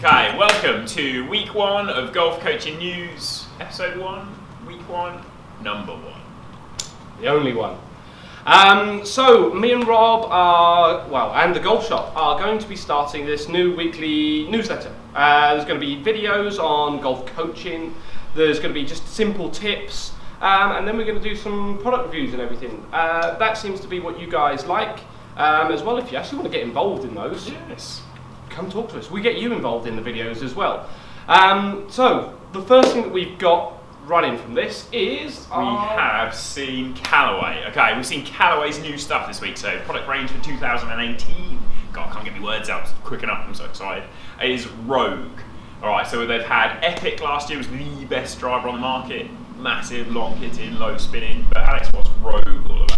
Okay, welcome to week 1 of Golf Coaching News, episode 1, week 1, number 1. The only one. So me and Rob and the Golf Shop are going to be starting this new weekly newsletter. There's going to be videos on golf coaching, there's going to be just simple tips, and then we're going to do some product reviews and everything. That seems to be what you guys like as well. If you actually want to get involved in those, Yes. come talk to us. We get you involved in the videos as well. So the first thing that we've got running from this is We have seen Callaway. Okay, we've seen Callaway's new stuff this week. So product range for 2018. God, I can't get my words out quick enough. I'm so excited. It is Rogue. All right, so they've had Epic last year, was the best driver on the market. Massive, long hitting, low spinning. But Alex, what's Rogue all about?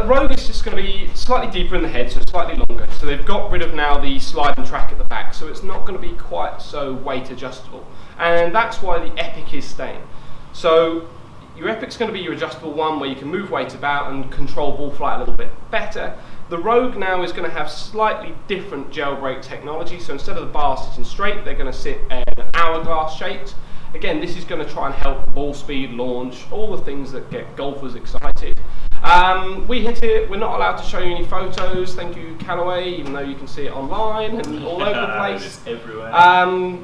The Rogue is just going to be slightly deeper in the head, so slightly longer. So they've got rid of now the slide and track at the back, so it's not going to be quite so weight adjustable. And that's why the Epic is staying. So your Epic's going to be your adjustable one where you can move weight about and control ball flight a little bit better. The Rogue now is going to have slightly different gel brake technology, so instead of the bar sitting straight, they're going to sit in an hourglass shaped. Again, this is going to try and help ball speed, launch, all the things that get golfers excited. We hit it, we're not allowed to show you any photos, thank you Callaway, even though you can see it online and all over the place. It's everywhere.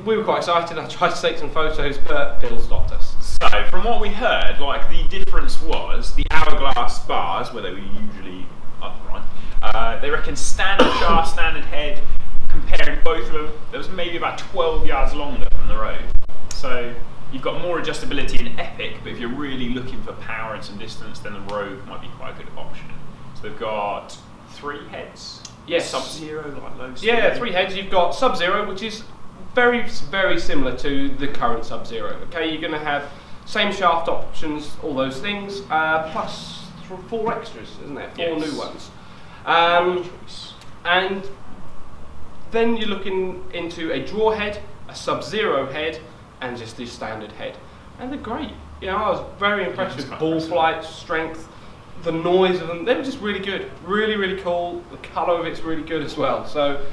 We were quite excited, I tried to take some photos, but Phil stopped us. So, from what we heard, like the difference was the hourglass bars, where they were usually upright, they reckon standard shaft, standard head, comparing both of them, there was maybe about 12 yards longer from the road. So, you've got more adjustability in Epic, but if you're really looking for power and some distance, then the Rogue might be quite a good option. So they've got 3 heads. Yes. Sub-Zero, like low speed. Yeah, 3 heads. You've got Sub-Zero, which is very, very similar to the current Sub-Zero. Okay, you're going to have same shaft options, all those things, plus 4 extras, isn't there? 4 Yes. new ones. Choice. And then you're looking into a draw head, a Sub-Zero head, and just the standard head. And they're great. You know, I was very impressed with ball flight, strength, the noise of them. They were just really good. Really, really cool. The colour of it's really good as well. So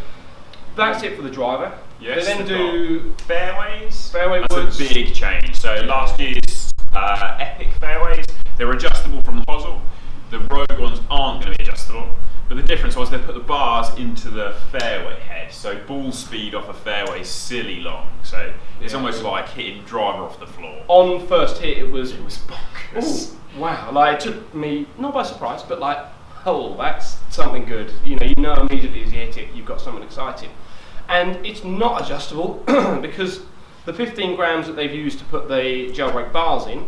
that's it for the driver. Yes, they then they've do got fairways. fairway That's woods. a big change. So last year's Epic fairways, they were adjustable from the hosel. The Rogue ones aren't going to be adjustable. But the difference was they put the bars into the fairway head, so ball speed off a fairway is silly long. So it's almost like hitting driver off the floor. On first hit, it was bonkers. ooh, wow. Like, it took me not by surprise, but like, oh, that's something good. You know immediately as you hit it, you've got something exciting. And it's not adjustable because the 15 grams that they've used to put the gel brake bars in,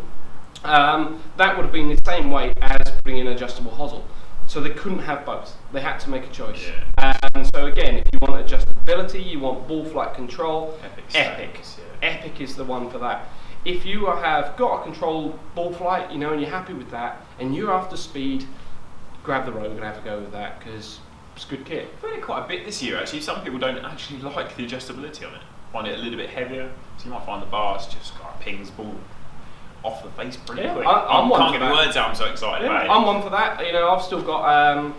that would have been the same weight as putting in an adjustable hosel. So they couldn't have both. They had to make a choice. Yeah. And so again, if you want adjustability, you want ball flight control, Epic. Epic is the one for that. If you have got a controlled ball flight, and you're happy with that, and you're after speed, grab the Rogue and have a go with that because it's a good kit. I've heard it quite a bit this year actually. Some people don't actually like the adjustability on it. Find it a little bit heavier. So you might find the bars just pings the ball off the face pretty quick. I'm one can't for get the that. words out, I'm so excited about it. I'm one for that. I've still got a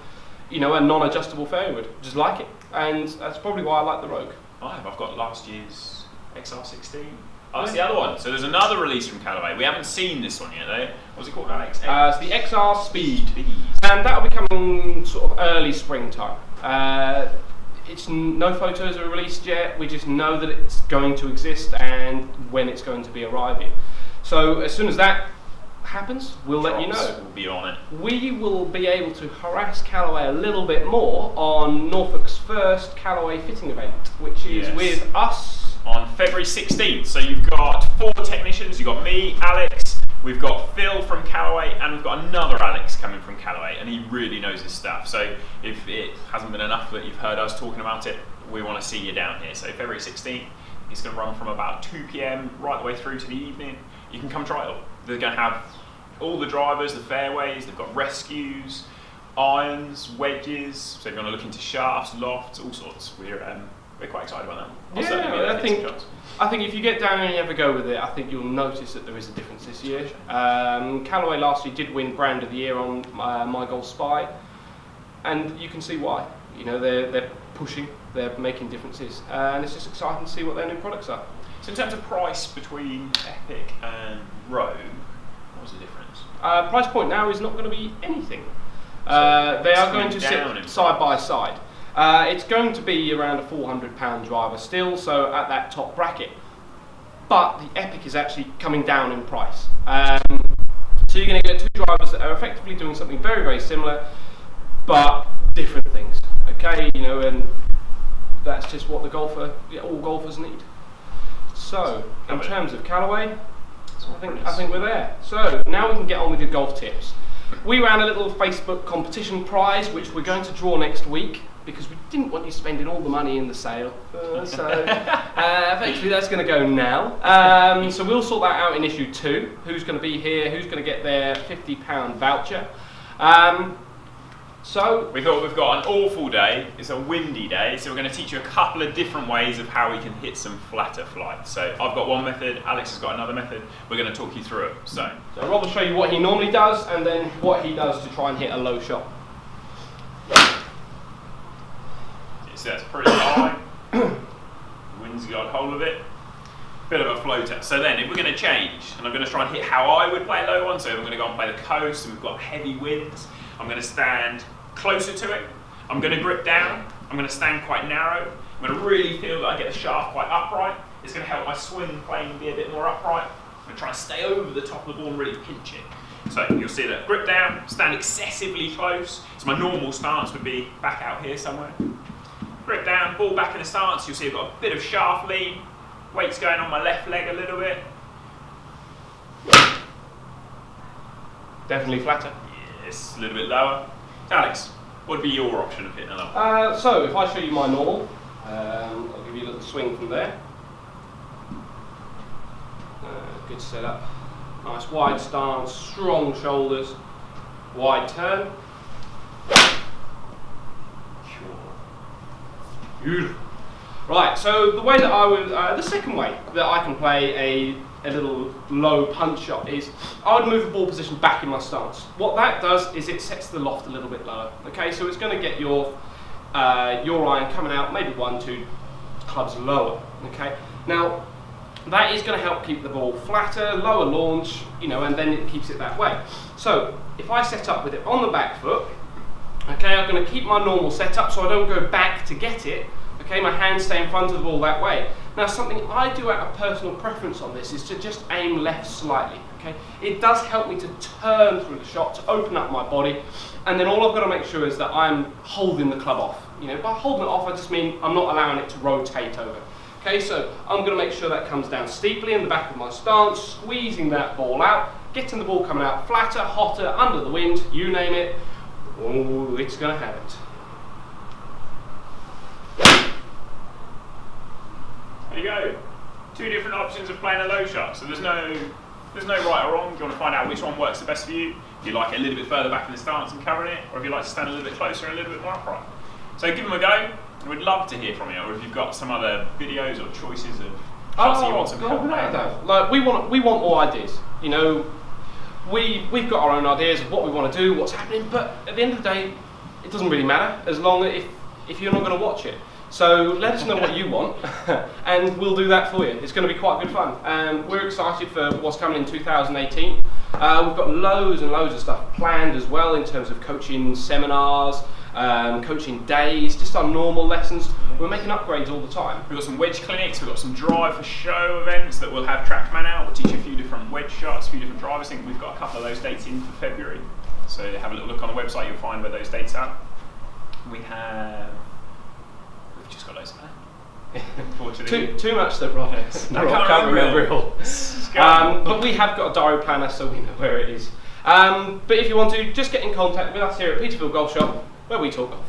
non-adjustable fairway wood. Just like it. And that's probably why I like the Rogue. I've got last year's XR16. Oh, that's the other one. So there's another release from Callaway. We haven't seen this one yet though. What's it called, Alex? It's the XR Speed. Speed. And that'll be coming sort of early springtime. No photos are released yet. We just know that it's going to exist and when it's going to be arriving. So as soon as that happens, we'll let you know. We'll be on it. We will be able to harass Callaway a little bit more on Norfolk's first Callaway fitting event, which is with us on February 16th. So you've got 4 technicians. You've got me, Alex, we've got Phil from Callaway, and we've got another Alex coming from Callaway, and he really knows his stuff. So if it hasn't been enough that you've heard us talking about it, we want to see you down here. So February 16th, it's going to run from about 2 p.m. right the way through to the evening. You can come try it all. They're going to have all the drivers, the fairways, they've got rescues, irons, wedges, so if you want to look into shafts, lofts, all sorts. We're quite excited about that. I think if you get down and you have a go with it, I think you'll notice that there is a difference this year. Callaway last year did win Brand of the Year on My Golf Spy, and you can see why. You know, they're pushing, they're making differences, and it's just exciting to see what their new products are. So in terms of price between Epic and Rogue, what's the difference? Price point now is not going to be anything. So they are going to sit side by side. It's going to be around a £400 driver still, so at that top bracket. But the Epic is actually coming down in price. So you're going to get two drivers that are effectively doing something very, very similar, but different things. Okay, you know, and that's just what all golfers need. So, in terms of Callaway, I think we're there. So now we can get on with your golf tips. We ran a little Facebook competition prize, which we're going to draw next week, because we didn't want you spending all the money in the sale. Effectively that's going to go now. So we'll sort that out in issue 2. Who's going to be here, who's going to get their £50 voucher. So we thought we've got an awful day, it's a windy day, so we're going to teach you a couple of different ways of how we can hit some flatter flights. So I've got one method, Alex has got another method, we're going to talk you through it. So Rob will show you what he normally does and then what he does to try and hit a low shot. So that's pretty high, the wind's got hold of it, bit of a floater. So then if we're going to change, and I'm going to try and hit how I would play a low one, so I'm going to go and play the coast and we've got heavy winds, I'm going to stand closer to it, I'm going to grip down, I'm going to stand quite narrow, I'm going to really feel that I get the shaft quite upright, it's going to help my swing plane be a bit more upright, I'm going to try and stay over the top of the ball and really pinch it. So you'll see that grip down, stand excessively close, so my normal stance would be back out here somewhere. Grip down, ball back in the stance, you'll see I've got a bit of shaft lean, weight's going on my left leg a little bit. Definitely flatter. Yes, a little bit lower. Alex, what would be your option of hitting a low? So if I show you my normal, I'll give you a little swing from there. Good setup. Nice wide stance, strong shoulders, wide turn. Beautiful. Right, so the way that I would, the second way that I can play a little low punch shot is I would move the ball position back in my stance. What that does is it sets the loft a little bit lower. Okay, so it's going to get your iron coming out maybe 1-2 clubs lower. Okay, now that is going to help keep the ball flatter, lower launch, you know, and then it keeps it that way. So if I set up with it on the back foot, okay, I'm going to keep my normal setup so I don't go back to get it. Okay, my hands stay in front of the ball that way. Now something I do out of personal preference on this is to just aim left slightly. Okay, it does help me to turn through the shot, to open up my body, and then all I've got to make sure is that I'm holding the club off. You know, by holding it off I just mean I'm not allowing it to rotate over. Okay, so I'm going to make sure that comes down steeply in the back of my stance, squeezing that ball out, getting the ball coming out flatter, hotter, under the wind, you name it. Oh, it's going to have it. There you go. Two different options of playing a low shot. So there's no right or wrong. If you want to find out which one works the best for you, if you like it a little bit further back in the stance and covering it, or if you like to stand a little bit closer and a little bit more upright. So give them a go. We'd love to hear from you, or if you've got some other videos or choices of shots that you want some help with. Like we want more ideas. You know, we've got our own ideas of what we want to do, what's happening, but at the end of the day, it doesn't really matter as long as if you're not going to watch it. So let us know what you want, and we'll do that for you. It's going to be quite good fun. We're excited for what's coming in 2018. We've got loads and loads of stuff planned as well in terms of coaching seminars, coaching days, just our normal lessons. We're making upgrades all the time. We've got some wedge clinics, we've got some drive for show events that we'll have TrackMan out. We'll teach you a few different wedge shots, a few different drivers. I think we've got a couple of those dates in for February. So have a little look on the website, you'll find where those dates are. We've just got loads of that. Too much that Rob has. I can't remember it all. But we have got a diary planner, so we know where it is. But if you want to, just get in contact with us here at Peterfield Golf Shop, where we talk golf.